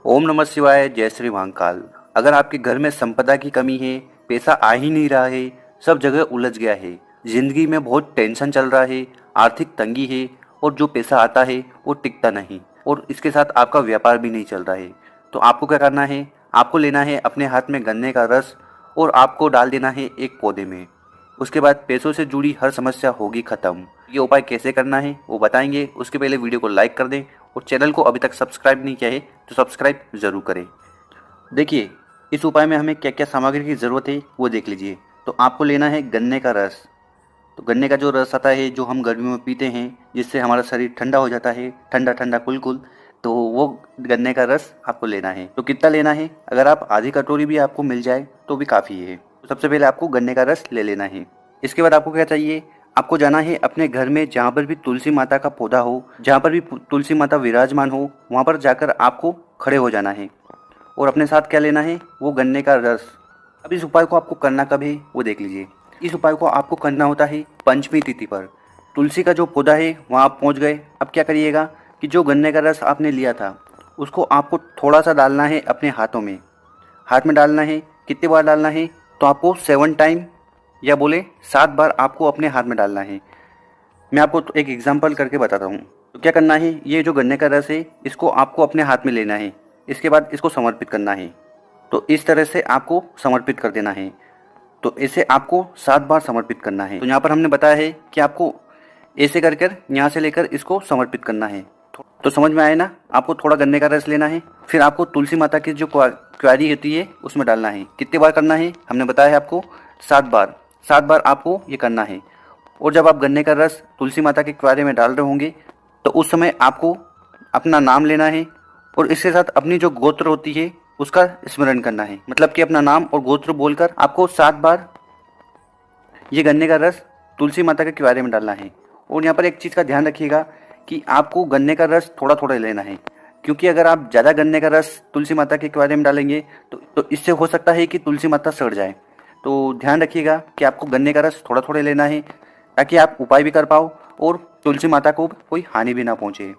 ओम नमः शिवाय। जय श्री महाकाल। अगर आपके घर में संपदा की कमी है, पैसा आ ही नहीं रहा है, सब जगह उलझ गया है, जिंदगी में बहुत टेंशन चल रहा है, आर्थिक तंगी है और जो पैसा आता है वो टिकता नहीं और इसके साथ आपका व्यापार भी नहीं चल रहा है, तो आपको क्या करना है? आपको लेना है अपने हाथ में गन्ने का रस और आपको डाल देना है एक पौधे में। उसके बाद पैसों से जुड़ी हर समस्या होगी खत्म। ये उपाय कैसे करना है वो बताएंगे। उसके पहले वीडियो को लाइक कर दें और चैनल को अभी तक सब्सक्राइब नहीं किया है तो सब्सक्राइब जरूर करें। देखिए, इस उपाय में हमें क्या क्या सामग्री की ज़रूरत है वो देख लीजिए। तो आपको लेना है गन्ने का रस। तो गन्ने का जो रस आता है, जो हम गर्मियों में पीते हैं, जिससे हमारा शरीर ठंडा हो जाता है, ठंडा ठंडा कुल, तो वो गन्ने का रस आपको लेना है। तो कितना लेना है? अगर आप आधी कटोरी भी आपको मिल जाए तो भी काफ़ी है। तो सबसे पहले आपको गन्ने का रस ले लेना है। इसके बाद आपको क्या चाहिए? आपको जाना है अपने घर में जहाँ पर भी तुलसी माता का पौधा हो, जहाँ पर भी तुलसी माता विराजमान हो, वहाँ पर जाकर आपको खड़े हो जाना है और अपने साथ क्या लेना है? वो गन्ने का रस। अब इस उपाय को आपको करना कब है वो देख लीजिए। इस उपाय को आपको करना होता है पंचमी तिथि पर। तुलसी का जो पौधा है वहाँ आप पहुँच गए। अब क्या करिएगा कि जो गन्ने का रस आपने लिया था उसको आपको थोड़ा सा डालना है अपने हाथों में। हाथ में डालना है। कितनी बार डालना है? तो आपको 7 टाइम या बोले 7 बार आपको अपने हाथ में डालना है। मैं आपको तो एक एग्जांपल करके बताता हूँ। तो क्या करना है? ये जो गन्ने का रस है इसको आपको अपने हाथ में लेना है। इसके बाद इसको समर्पित करना है। तो इस तरह से आपको समर्पित कर देना है। तो इसे आपको 7 बार समर्पित करना है। तो यहाँ पर हमने बताया है कि आपको ऐसे कर कर यहाँ से लेकर इसको समर्पित करना है। तो समझ में आया ना? आपको थोड़ा गन्ने का रस लेना है, फिर आपको तुलसी माता की जो क्यारी होती है उसमें डालना है। कितनी बार करना है? हमने बताया है आपको 7 बार। 7 बार आपको ये करना है। और जब आप गन्ने का रस तुलसी माता के क्यारे में डाल रहे होंगे तो उस समय आपको अपना नाम लेना है और इसके साथ अपनी जो गोत्र होती है उसका स्मरण करना है। मतलब कि अपना नाम और गोत्र बोलकर आपको 7 बार ये गन्ने का रस तुलसी माता के क्यारे में डालना है। और यहाँ पर एक चीज़ का ध्यान रखिएगा कि आपको गन्ने का रस थोड़ा थोड़ा लेना है, क्योंकि अगर आप ज़्यादा गन्ने का रस तुलसी माता के क्यारे में डालेंगे तो इससे हो सकता है कि तुलसी माता सड़ जाए। तो ध्यान रखिएगा कि आपको गन्ने का रस थोड़ा थोड़ा लेना है ताकि आप उपाय भी कर पाओ और तुलसी माता को कोई हानि भी ना पहुँचे।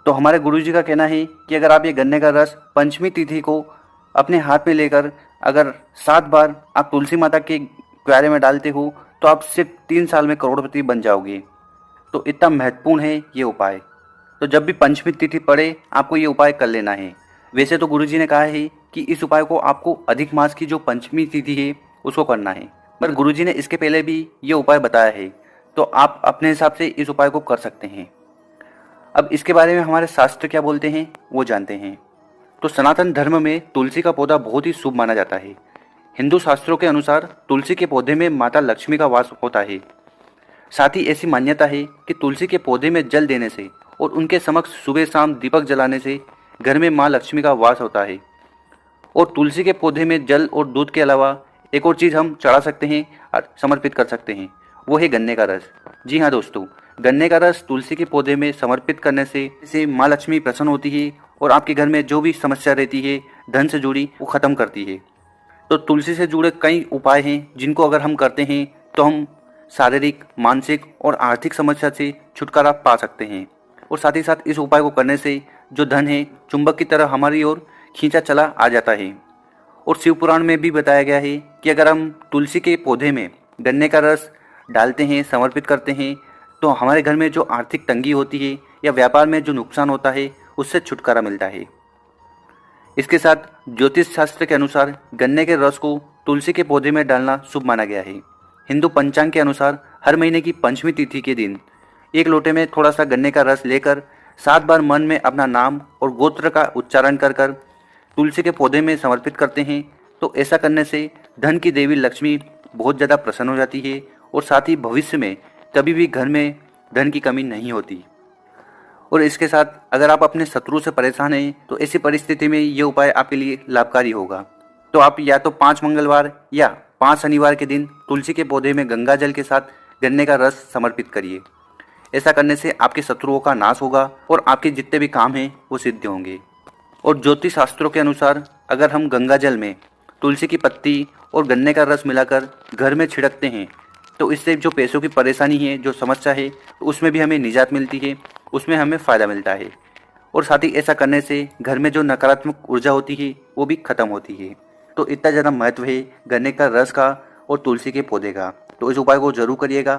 तो हमारे गुरुजी का कहना है कि अगर आप ये गन्ने का रस पंचमी तिथि को अपने हाथ में लेकर अगर 7 बार आप तुलसी माता के क्यारे में डालते हो तो आप सिर्फ 3 साल में करोड़पति बन जाओगे। तो इतना महत्वपूर्ण है ये उपाय। तो जब भी पंचमी तिथि पड़े आपको ये उपाय कर लेना है। वैसे तो गुरुजी ने कहा है कि इस उपाय को आपको अधिक मास की जो पंचमी तिथि है उसको करना है, पर गुरुजी ने इसके पहले भी ये उपाय बताया है, तो आप अपने हिसाब से इस उपाय को कर सकते हैं। अब इसके बारे में हमारे शास्त्र क्या बोलते हैं वो जानते हैं। तो सनातन धर्म में तुलसी का पौधा बहुत ही शुभ माना जाता है। हिंदू शास्त्रों के अनुसार तुलसी के पौधे में माता लक्ष्मी का वास होता है। साथ ही ऐसी मान्यता है कि तुलसी के पौधे में जल देने से और उनके समक्ष सुबह शाम दीपक जलाने से घर में माँ लक्ष्मी का वास होता है। और तुलसी के पौधे में जल और दूध के अलावा एक और चीज़ हम चढ़ा सकते हैं और समर्पित कर सकते हैं, वो है गन्ने का रस। जी हाँ दोस्तों, गन्ने का रस तुलसी के पौधे में समर्पित करने से माँ लक्ष्मी प्रसन्न होती है और आपके घर में जो भी समस्या रहती है धन से जुड़ी वो ख़त्म करती है। तो तुलसी से जुड़े कई उपाय हैं जिनको अगर हम करते हैं तो हम शारीरिक, मानसिक और आर्थिक समस्या से छुटकारा पा सकते हैं। और साथ ही साथ इस उपाय को करने से जो धन है चुंबक की तरह हमारी ओर खींचा चला आ जाता है। और शिव पुराण में भी बताया गया है कि अगर हम तुलसी के पौधे में गन्ने का रस डालते हैं, समर्पित करते हैं, तो हमारे घर में जो आर्थिक तंगी होती है या व्यापार में जो नुकसान होता है उससे छुटकारा मिलता है। इसके साथ ज्योतिष शास्त्र के अनुसार गन्ने के रस को तुलसी के पौधे में डालना शुभ माना गया है। हिंदू पंचांग के अनुसार हर महीने की पंचमी तिथि के दिन एक लोटे में थोड़ा सा गन्ने का रस लेकर 7 बार मन में अपना नाम और गोत्र का उच्चारण कर कर तुलसी के पौधे में समर्पित करते हैं। तो ऐसा करने से धन की देवी लक्ष्मी बहुत ज़्यादा प्रसन्न हो जाती है और साथ ही भविष्य में कभी भी घर में धन की कमी नहीं होती। और इसके साथ अगर आप अपने शत्रु से परेशान हैं तो ऐसी परिस्थिति में ये उपाय आपके लिए लाभकारी होगा। तो आप या तो 5 मंगलवार या 5 शनिवार के दिन तुलसी के पौधे में गंगा जल के साथ गन्ने का रस समर्पित करिए। ऐसा करने से आपके शत्रुओं का नाश होगा और आपके जितने भी काम हैं वो सिद्ध होंगे। और ज्योतिष शास्त्रों के अनुसार अगर हम गंगा जल में तुलसी की पत्ती और गन्ने का रस मिलाकर घर में छिड़कते हैं तो इससे जो पैसों की परेशानी है, जो समस्या है, उसमें भी हमें निजात मिलती है, उसमें हमें फ़ायदा मिलता है। और साथ ही ऐसा करने से घर में जो नकारात्मक ऊर्जा होती है वो भी खत्म होती है। तो इतना ज़्यादा महत्व है गन्ने का रस का और तुलसी के पौधे का। तो इस उपाय को जरूर करिएगा।